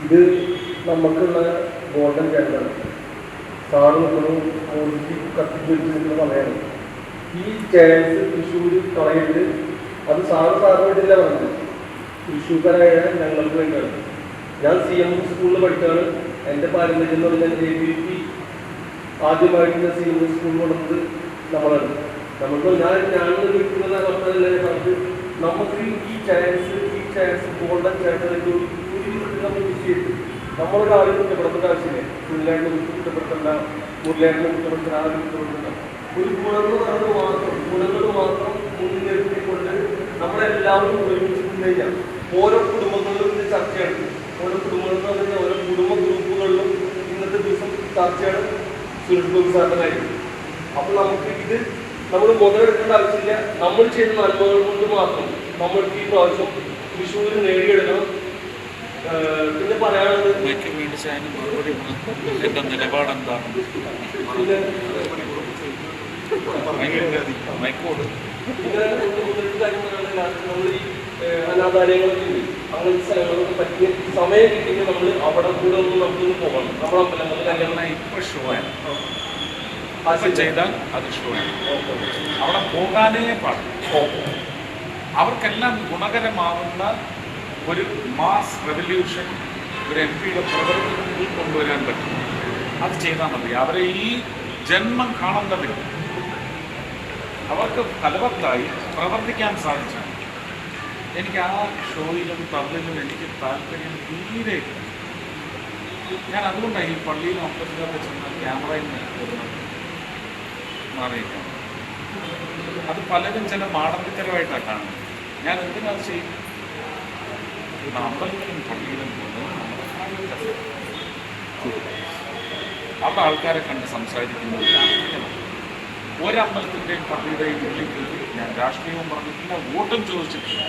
ഇത് നമുക്കുള്ള golden ചാൻസാണ്. Sir നിൽക്കണം കത്തിപ്പിടിച്ചിരിക്കുന്ന സമയമാണ്. ഈ ചാൻസ് തൃശ്ശൂർ കളയിട്ട് അത് സാറ് വേണ്ടിയില്ല പറഞ്ഞത്, തൃശ്ശൂർക്കാരായ ഞങ്ങൾക്ക് വേണ്ടിയാണ്. ഞാൻ CM സ്കൂളിൽ പഠിച്ചാണ്. എൻ്റെ പാരമ്പര്യം എന്ന് പറഞ്ഞാൽ ABP ആദ്യമായിട്ട് CM സ്കൂളിൽ കൊണ്ടുവന്നത് നമ്മളാണ്. നമുക്ക് ഞാൻ വിളിക്കുന്നത് പറഞ്ഞത് നമുക്ക് ഈ ചാൻസ് ഗോൾഡൻ ചാൻസ് നമ്മൾ മിസ് ചെയ്തു. നമ്മളൊരു ആരും കുറ്റപ്പെടുത്തേണ്ട ആവശ്യമില്ല. സുനിലായിട്ട് കുറ്റപ്പെടുത്തേണ്ട, മുരളിയായിട്ട് കുറ്റപ്പെടുത്തേണ്ട, ആരും കുറ്റപ്പെടുത്തേണ്ട. ഒരു ഗുണങ്ങൾ മാത്രം മുൻനിർത്തിക്കൊണ്ട് നമ്മളെല്ലാവരും ഒരുമിച്ച് കഴിഞ്ഞാൽ ഓരോ കുടുംബങ്ങളിലും ഇത് ചർച്ചയാണ്. ഓരോ കുടുംബങ്ങൾ എന്ന് പറഞ്ഞാൽ ഓരോ കുടുംബ ഗ്രൂപ്പുകളിലും ഇന്നത്തെ ദിവസം ചർച്ചയാണ് സുരേഷ് ഗോപി സാറിന്റെ കാര്യം. അപ്പോൾ നമുക്ക് ഇത് നമ്മൾ മുതലെടുക്കേണ്ട ആവശ്യമില്ല. നമ്മൾ ചെയ്ത നന്മകൾ കൊണ്ട് മാത്രം നമ്മൾക്ക് ഈ പ്രാവശ്യം തൃശ്ശൂർ നേടിയെടുക്കണം. പിന്നെ പറയാനുള്ളത് നിലപാട് എന്താണ്? നമ്മൾ ഈ അനാഥാലയങ്ങളൊക്കെ ഉണ്ട്, അങ്ങനത്തെ സ്ഥലങ്ങളൊക്കെ പറ്റിയ സമയം കിട്ടിയെങ്കിൽ നമ്മൾ അവിടെ കൂടെ ഒന്ന് നമുക്കൊന്ന് പോകണം. നമ്മുടെ അമ്പലങ്ങളിൽ ഇപ്പൊ ഷോയാണ് ചെയ്താൽ അത് ഷോയാണ്. അവിടെ പോകാനേ പാടില്ല. അവർക്കെല്ലാം ഗുണകരമാവുന്ന ഒരു മാസ് റെവല്യൂഷൻ ഒരു MP-യുടെ പ്രവർത്തനത്തിൽ കൊണ്ടുവരാൻ പറ്റും. അത് ചെയ്താൽ മതി. അവരെ ഈ ജന്മം കാണേണ്ടതില്ല. അവർക്ക് ഫലവത്തായി പ്രവർത്തിക്കാൻ സാധിച്ചാൽ എനിക്ക് ആ ഷോയിലും തള്ളിലും എനിക്ക് താല്പര്യം തീരെ. ഞാൻ അതുകൊണ്ടാണ് ഈ പള്ളിയിലും അമ്പലത്തിലൊക്കെ ചെന്ന ക്യാമറയിൽ മാറിയിരിക്കണം. അത് പലരും ചില മാടമ്പിത്തരമായിട്ടാണ് കാണുന്നത്. ഞാൻ എന്തിനാത് ചെയ്യും? അമ്പലത്തിലും പള്ളിയിലും അവിടെ ആൾക്കാരെ കണ്ട് സംസാരിക്കുന്നത് രാഷ്ട്രീയമാണ്. ഒരമ്പലത്തിൻ്റെയും പള്ളിയുടെയും ഉള്ളിൽ ഞാൻ രാഷ്ട്രീയവും പറഞ്ഞിട്ടില്ല, വോട്ടും ചോദിച്ചിട്ടില്ല.